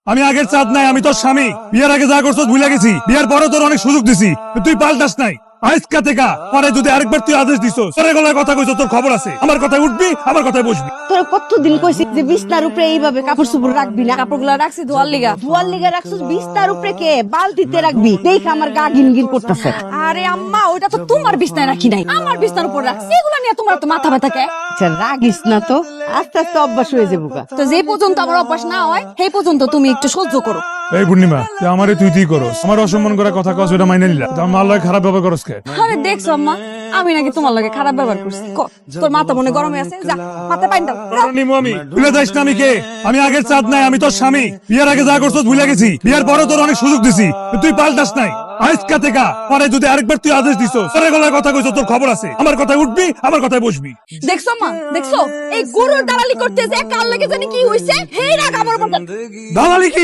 আমি আগের চাঁদ নাই, আমি তোর স্বামী। বিয়ের আগে যা করছো ভুলে গেছি, বিয়ের পরে তোর অনেক সুযোগ দিছি, তুই পাল্টাস নাই। আজকা থেকে পরে যদি আরেকবার তুই আদেশ দিছো, তোর গলায় কথা কইছো, তোর খবর আছে। আমার কথায় উঠবি, আমার কথায় বসবি। তোর কতদিন কইছি যে বিছনার উপরে এইভাবে কাপড় চোপড় রাখবি না। কাপড়গুলো রাখছি ধোয়ার লিগা। ধোয়ার লিগা রাখছিস, বিছনার উপরে কে বালতিতে রাখবি। দেখ আমার গা গিনগিন করতেছে। আরে আম্মা, ওইটা তো তোমার বিছনায় রাখি নাই, আমার বিছনার উপর রাখছি। এগুলো নিয়ে তোমার তো মাথা ব্যথা কে? আচ্ছা রাগিস না তো, আস্তে আস্তে অভ্যাস হয়ে যাবো গা। তো যে পর্যন্ত আমার অভ্যাস না হয় সেই পর্যন্ত তুমি একটু সহ্য করো। এই পূর্ণিমা, তুই আমারে তুই করস, আমার অসম্মান করা কথা কস, ওটা মাইনে নিলা। আমার আল্লাহ খারাপ ব্যবহার করস কে? আরে দেখছো আম্মা, আমি নাকি তোমার লাগে খারাপ ব্যবহার করছি? তোর মাথা মনে গরমে আছে, যা মাথা পানি দাও। নিমু আমি, ভুলে যাইস না আমি কে। আমি আগের চাঁদ নাই, আমি তোর স্বামী। বিয়ের আগে যা করছো ভুলে গেছি, বিয়ের পরে তোর অনেক সুযোগ দিছি, তুই পাল্টাস নাই। আজকা থেকে পরে যদি আরেকবার তুই আদেশ দিছো, তোর গলায় কথা কইছো, তোর খবর আছে। আমার কথায় উঠবি, আমার কথায় বসবি। দেখছো মা, দেখছো এই গরুর দালালি করতে যে কাল লাগে জানি কি হইছে, হেই রাগ আমার উপর। দালালি কি?